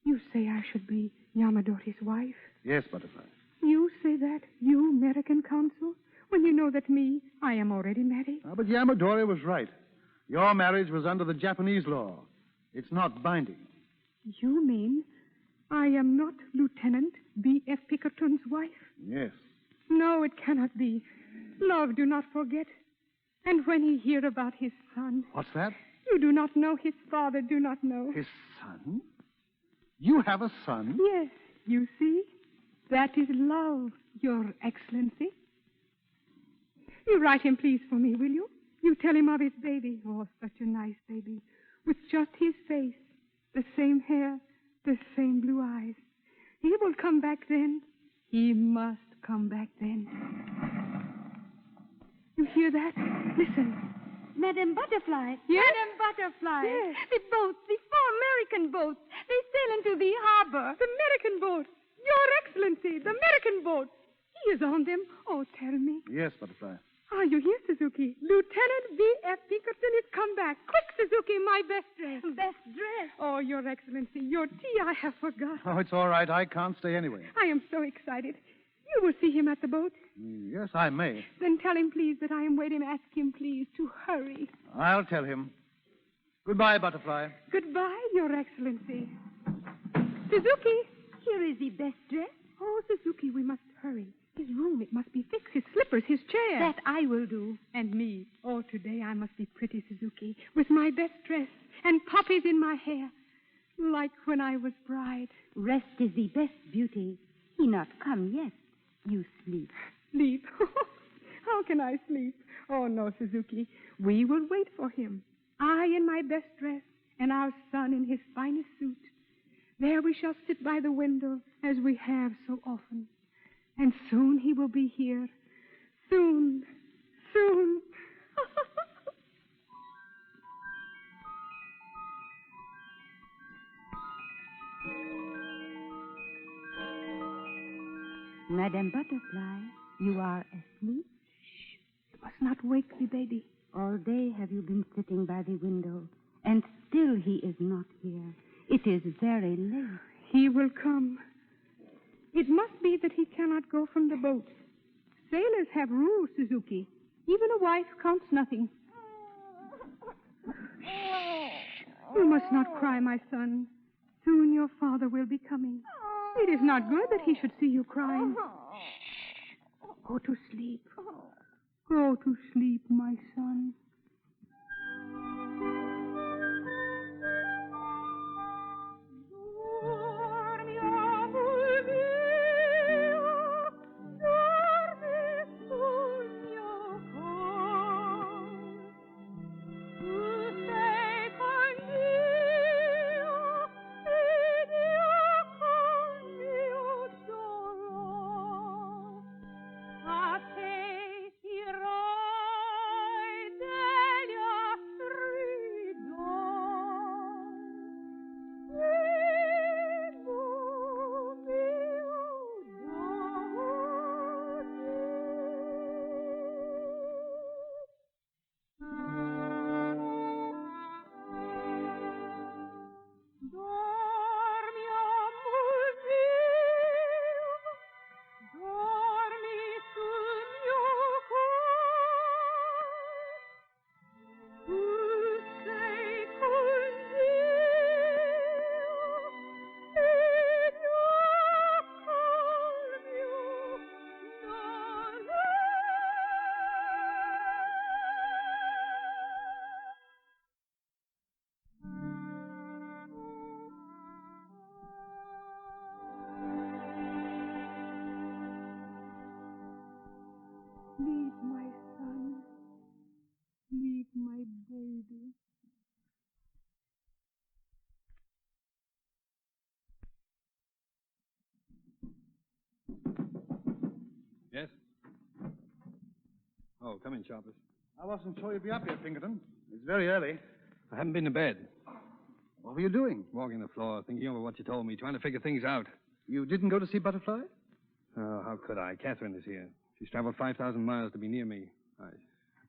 You say I should be Yamadori's wife? Yes, Butterfly. You say that, you American consul, when you know that I am already married? But Yamadori was right. Your marriage was under the Japanese law. It's not binding. You mean I am not Lieutenant B.F. Pinkerton's wife? Yes. No, it cannot be. Love, do not forget. And when he hear about his son... What's that? You do not know, his father do not know. His son? You have a son? Yes, you see? That is love, Your Excellency. You write him, please, for me, will you? You tell him of his baby. Oh, such a nice baby. With just his face, the same hair, the same blue eyes. He will come back then. He must come back then. You hear that? Listen. Madame Butterfly. Yes? Madame Butterfly. Yes. The boats, the 4 American boats. They sail into the harbor. The American boat. Your Excellency, the American boat. He is on them. Oh, tell me. Yes, Butterfly. Are you here, Suzuki? Lieutenant B.F. Pinkerton is come back. Quick, Suzuki, my best dress. Best dress? Oh, Your Excellency, your tea I have forgotten. Oh, it's all right. I can't stay anyway. I am so excited. You will see him at the boat. Yes, I may. Then tell him, please, that I am waiting. Ask him, please, to hurry. I'll tell him. Goodbye, Butterfly. Goodbye, Your Excellency. Suzuki. Here is the best dress. Oh, Suzuki, we must hurry. His room, it must be fixed. His slippers, his chair. That I will do. And me. Oh, today I must be pretty, Suzuki, with my best dress and poppies in my hair, like when I was bride. Rest is the best beauty. He not come yet. You sleep. Sleep? How can I sleep? Oh, no, Suzuki. We will wait for him. I in my best dress and our son in his finest suit. There we shall sit by the window as we have so often. And soon he will be here. Soon. Soon. Madame Butterfly, you are asleep? Shh. You must not wake the baby. All day have you been sitting by the window, and still he is not here. It is very late. He will come. It must be that he cannot go from the boat. Sailors have rules, Suzuki. Even a wife counts nothing. Shh. You must not cry, my son. Soon your father will be coming. It is not good that he should see you crying. Shh. Go to sleep. Go to sleep, my son. Yes? Oh, come in, Sharpless. I wasn't sure you'd be up here, Pinkerton. It's very early. I haven't been to bed. What were you doing? Walking the floor, thinking over what you told me, trying to figure things out. You didn't go to see Butterfly? Oh, how could I? Catherine is here. She's traveled 5,000 miles to be near me. I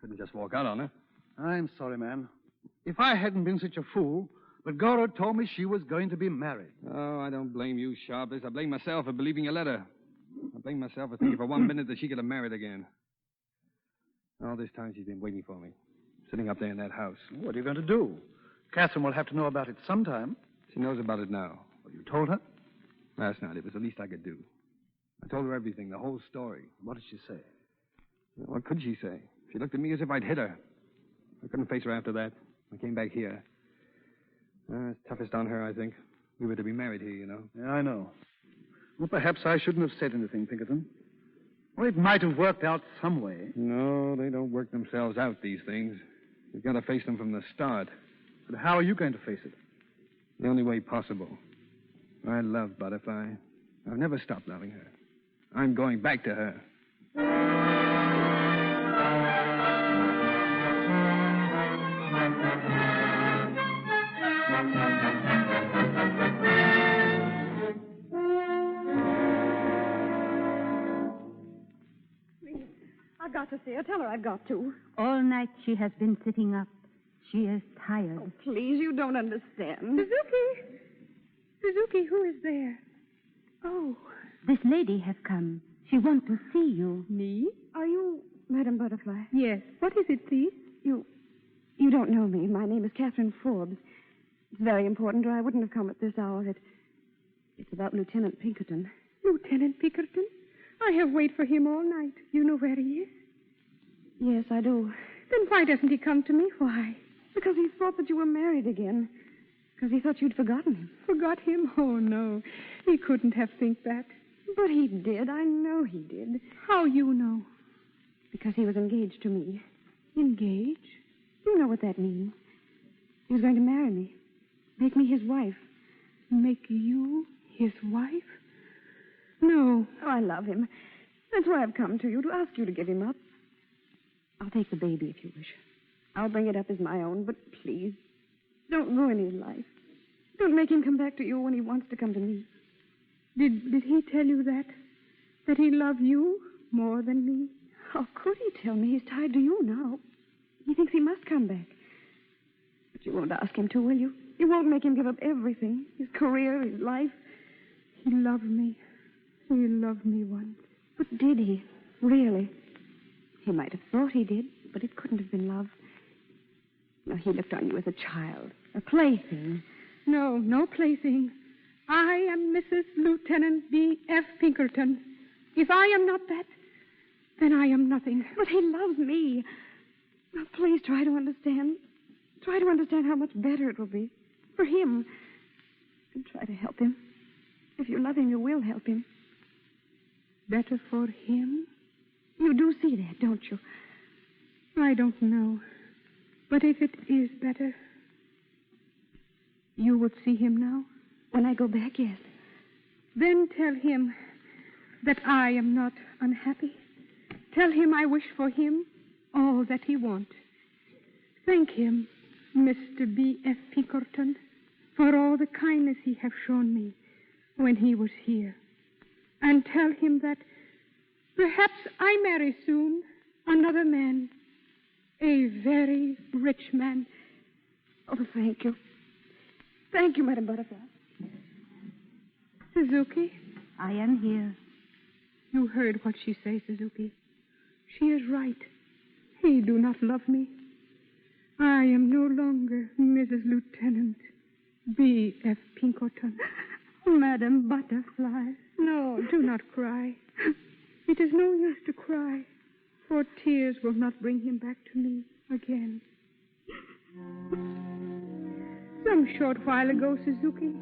couldn't just walk out on her. I'm sorry, man. If I hadn't been such a fool, but Goro told me she was going to be married. Oh, I don't blame you, Sharpless. I blame myself for believing your letter. I blame myself for thinking for 1 minute that she could have married again. All this time she's been waiting for me, sitting up there in that house. What are you going to do? Catherine will have to know about it sometime. She knows about it now. Well, you told her? Last night. It was the least I could do. I told her everything, the whole story. What did she say? What could she say? She looked at me as if I'd hit her. I couldn't face her after that. I came back here. It's toughest on her, I think. We were to be married here, you know. Yeah, I know. Well, perhaps I shouldn't have said anything, Pinkerton. Well, it might have worked out some way. No, they don't work themselves out, these things. You've got to face them from the start. But how are you going to face it? The only way possible. I love Butterfly. I've never stopped loving her. I'm going back to her. I've got to see her. Tell her I've got to. All night she has been sitting up. She is tired. Oh, please, you don't understand. Suzuki, who is there? Oh. This lady has come. She wants to see you. Me? Are you Madame Butterfly? Yes. What is it, please? You don't know me. My name is Catherine Forbes. It's very important, or I wouldn't have come at this hour. It's about Lieutenant Pinkerton. Lieutenant Pinkerton? I have waited for him all night. You know where he is? Yes, I do. Then why doesn't he come to me? Why? Because he thought that you were married again. Because he thought you'd forgotten him. Forgot him? Oh, no. He couldn't have think that. But he did. I know he did. How you know? Because he was engaged to me. Engaged? You know what that means. He was going to marry me. Make me his wife. Make you his wife? No. Oh, I love him. That's why I've come to you, to ask you to give him up. I'll take the baby if you wish. I'll bring it up as my own, but please, don't ruin his life. Don't make him come back to you when he wants to come to me. Did he tell you that? That he loved you more than me? How could he tell me? He's tied to you now. He thinks he must come back. But you won't ask him to, will you? You won't make him give up everything. His career, his life. He loved me. He loved me once. But did he? Really? He might have thought he did, but it couldn't have been love. No, he looked on you as a child, a plaything. No, no plaything. I am Mrs. Lieutenant B.F. Pinkerton. If I am not that, then I am nothing. But he loves me. Now, please try to understand. Try to understand how much better it will be for him. And try to help him. If you love him, you will help him. Better for him? You do see that, don't you? I don't know. But if it is better, you would see him now? When I go back, yes. Then tell him that I am not unhappy. Tell him I wish for him all that he wants. Thank him, Mr. B.F. Pinkerton, for all the kindness he has shown me when he was here. And tell him that perhaps I marry soon another man, a very rich man. Oh, thank you. Thank you, Madame Butterfly. Suzuki? I am here. You heard what she says, Suzuki. She is right. He do not love me. I am no longer Mrs. Lieutenant B.F. Pinkerton. Madame Butterfly. No, do not cry. It is no use to cry, for tears will not bring him back to me again. Some short while ago, Suzuki,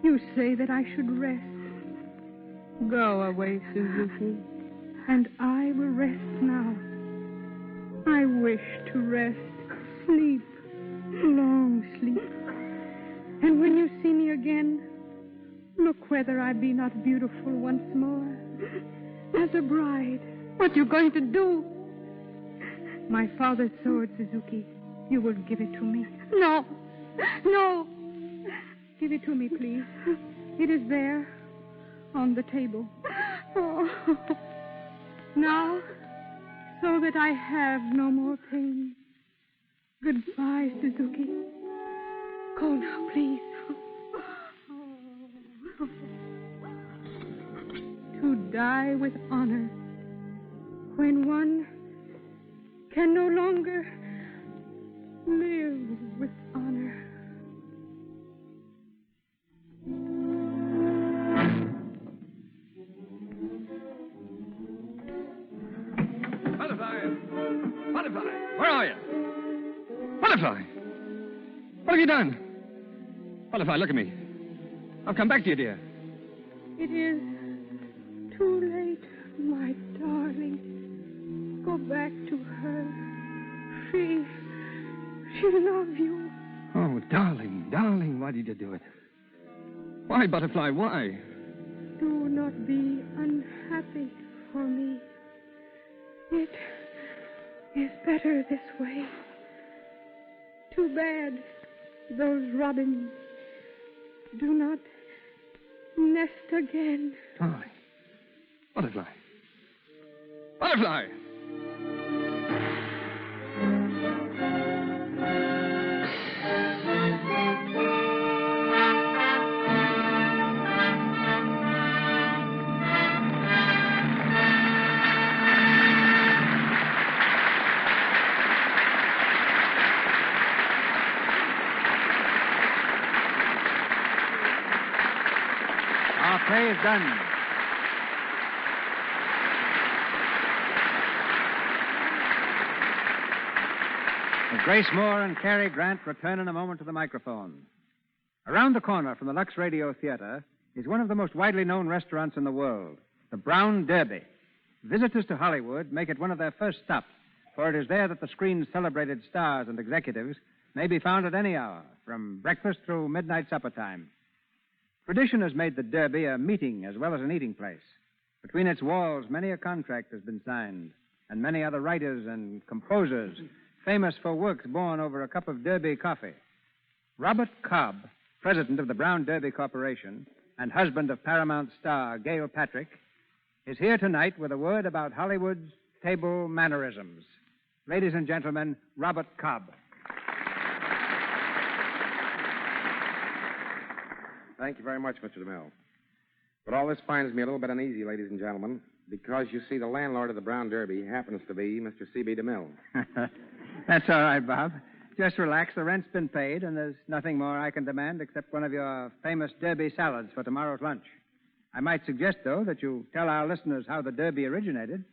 you say that I should rest. Go away, Suzuki, and I will rest now. I wish to rest, sleep, long sleep. And when you see me again, look whether I be not beautiful once more. as a bride. What you going to do? My father's sword, Suzuki. You will give it to me. No. No. Give it to me, please. It is there, on the table. Oh. Now, so that I have no more pain. Goodbye, Suzuki. Go now, please. To die with honor when one can no longer live with honor. Butterfly! Butterfly! Where are you? Butterfly! What have you done? Butterfly, look at me. I've come back to you, dear. It is too late, my darling. Go back to her. She loves you. Oh, darling, darling, why did you do it? Why, Butterfly, why? Do not be unhappy for me. It is better this way. Too bad those robins do not nest again. Darling. Butterfly. Butterfly! Our play is done. As Grace Moore and Cary Grant return in a moment to the microphone. Around the corner from the Lux Radio Theatre is one of the most widely known restaurants in the world, the Brown Derby. Visitors to Hollywood make it one of their first stops, for it is there that the screen's celebrated stars and executives may be found at any hour, from breakfast through midnight supper time. Tradition has made the Derby a meeting as well as an eating place. Between its walls, many a contract has been signed, and many other writers and composers famous for works born over a cup of Derby coffee. Robert Cobb, president of the Brown Derby Corporation and husband of Paramount star Gail Patrick, is here tonight with a word about Hollywood's table mannerisms. Ladies and gentlemen, Robert Cobb. Thank you very much, Mr. DeMille. But all this finds me a little bit uneasy, ladies and gentlemen, because you see the landlord of the Brown Derby happens to be Mr. C.B. DeMille. That's all right, Bob. Just relax. The rent's been paid, and there's nothing more I can demand except one of your famous Derby salads for tomorrow's lunch. I might suggest, though, that you tell our listeners how the Derby originated.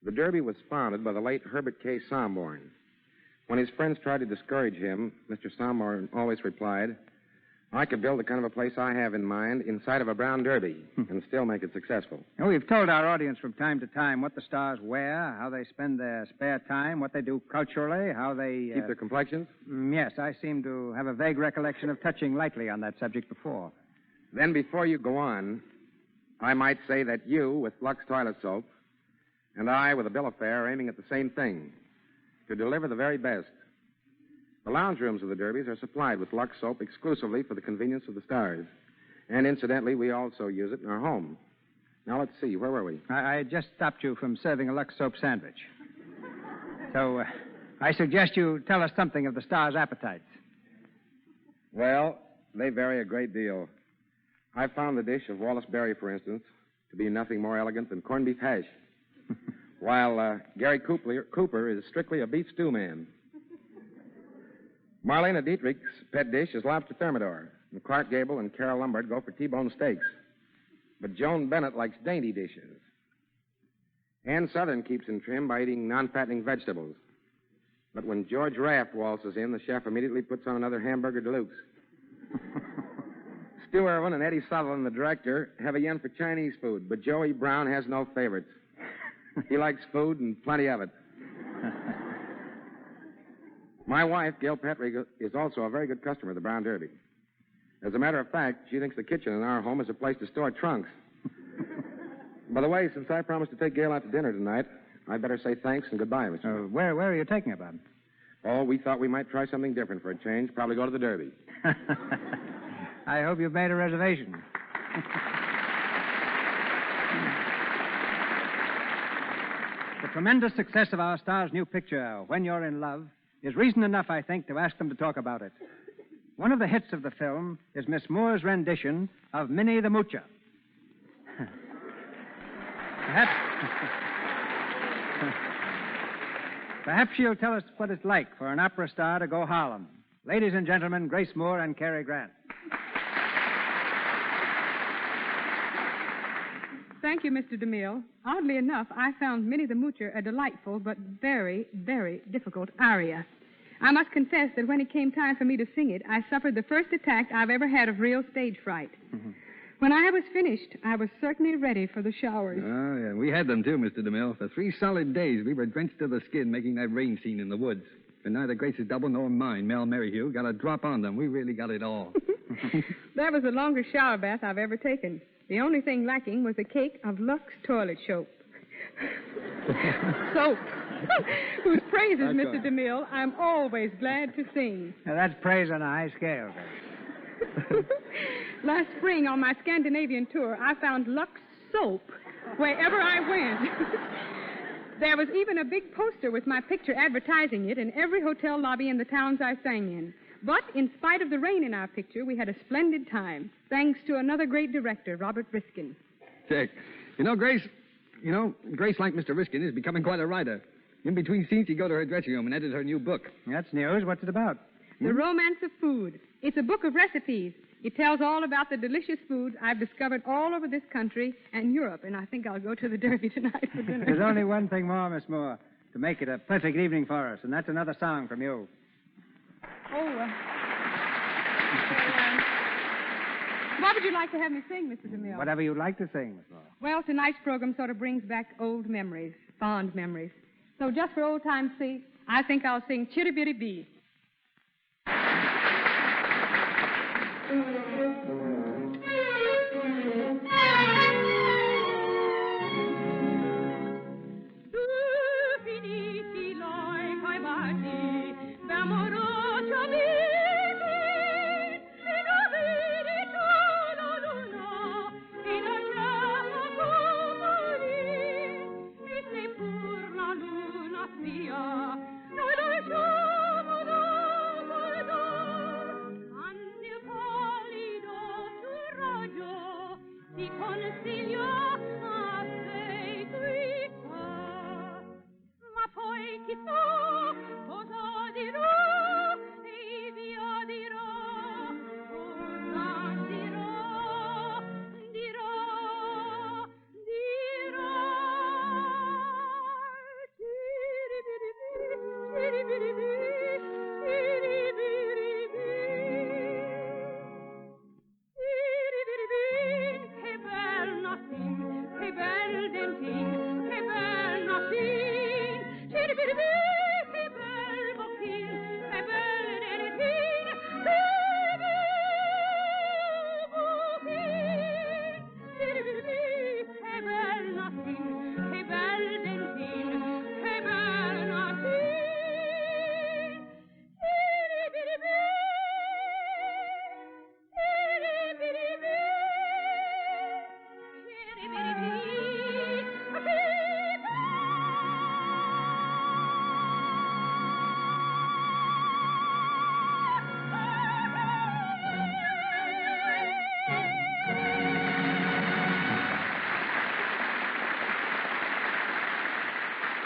The Derby was founded by the late Herbert K. Somborn. When his friends tried to discourage him, Mr. Somborn always replied, I could build the kind of a place I have in mind inside of a Brown Derby and still make it successful. Now, we've told our audience from time to time what the stars wear, how they spend their spare time, what they do culturally, how they... Keep their complexions? Yes, I seem to have a vague recollection of touching lightly on that subject before. Then before you go on, I might say that you, with Lux Toilet Soap, and I, with a bill of fare, are aiming at the same thing, to deliver the very best. The lounge rooms of the Derbies are supplied with Lux soap exclusively for the convenience of the stars. And incidentally, we also use it in our home. Now, let's see. Where were we? I just stopped you from serving a Lux soap sandwich. So, I suggest you tell us something of the stars' appetites. Well, they vary a great deal. I found the dish of Wallace Berry, for instance, to be nothing more elegant than corned beef hash. While Gary Cooper is strictly a beef stew man. Marlena Dietrich's pet dish is lobster thermidor. And Clark Gable and Carol Lombard go for T-bone steaks. But Joan Bennett likes dainty dishes. Ann Southern keeps in trim by eating non-fattening vegetables. But when George Raft waltzes in, the chef immediately puts on another hamburger deluxe. Stu Irwin and Eddie Sutherland, the director, have a yen for Chinese food, but Joey Brown has no favorites. He likes food and plenty of it. My wife, Gail Patrick, is also a very good customer of the Brown Derby. As a matter of fact, she thinks the kitchen in our home is a place to store trunks. By the way, since I promised to take Gail out to dinner tonight, I'd better say thanks and goodbye, Mr. Where are you taking her, Bob? Oh, we thought we might try something different for a change. Probably go to the Derby. I hope you've made a reservation. The tremendous success of our star's new picture, When You're in Love, is reason enough, I think, to ask them to talk about it. One of the hits of the film is Miss Moore's rendition of Minnie the Moocher. Perhaps she'll tell us what it's like for an opera star to go Harlem. Ladies and gentlemen, Grace Moore and Cary Grant. Thank you, Mr. DeMille. Oddly enough, I found Minnie the Moocher a delightful but very, very difficult aria. I must confess that when it came time for me to sing it, I suffered the first attack I've ever had of real stage fright. Mm-hmm. When I was finished, I was certainly ready for the showers. Oh, yeah. We had them, too, Mr. DeMille. For 3 solid days, we were drenched to the skin making that rain scene in the woods. And neither Grace's double nor mine, Mel Merrihew, got a drop on them. We really got it all. That was the longest shower bath I've ever taken. The only thing lacking was a cake of Lux toilet soap. Soap. Whose praises, That's Mr. right. DeMille, I'm always glad to sing. Now, that's praise on a high scale. Last spring on my Scandinavian tour, I found Lux soap wherever I went. There was even a big poster with my picture advertising it in every hotel lobby in the towns I sang in. But in spite of the rain in our picture, we had a splendid time, thanks to another great director, Robert Riskin. Check. Grace, like Mr. Riskin, is becoming quite a writer. In between scenes, she'd go to her dressing room and edit her new book. That's news. What's it about? The Romance of Food. It's a book of recipes. It tells all about the delicious foods I've discovered all over this country and Europe, and I think I'll go to the Derby tonight for dinner. There's only one thing more, Miss Moore, to make it a perfect evening for us, and that's another song from you. What would you like to have me sing, Mr. DeMille? Whatever you'd like to sing, Miss Moore. Well, tonight's program sort of brings back old memories, fond memories. So just for old time's sake, I think I'll sing Chitty Bitty Bee.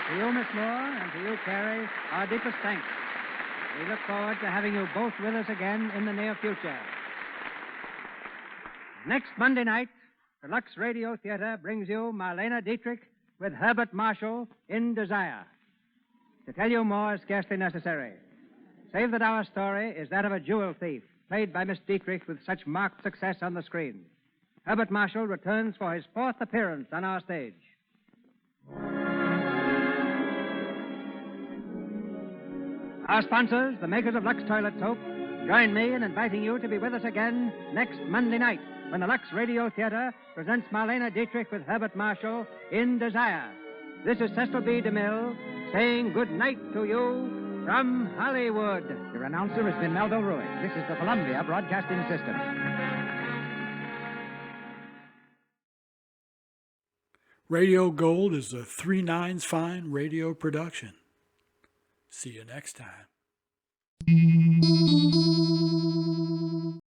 To you, Miss Moore, and to you, Cary, our deepest thanks. We look forward to having you both with us again in the near future. Next Monday night, the Lux Radio Theatre brings you Marlene Dietrich with Herbert Marshall in Desire. To tell you more is scarcely necessary, save that our story is that of a jewel thief, played by Miss Dietrich with such marked success on the screen. Herbert Marshall returns for his 4th appearance on our stage. Our sponsors, the makers of Lux Toilet Soap, join me in inviting you to be with us again next Monday night when the Lux Radio Theatre presents Marlene Dietrich with Herbert Marshall in Desire. This is Cecil B. DeMille saying good night to you from Hollywood. Your announcer has been Melville Ruick. This is the Columbia Broadcasting System. Radio Gold is a 3/9 fine radio production. See you next time.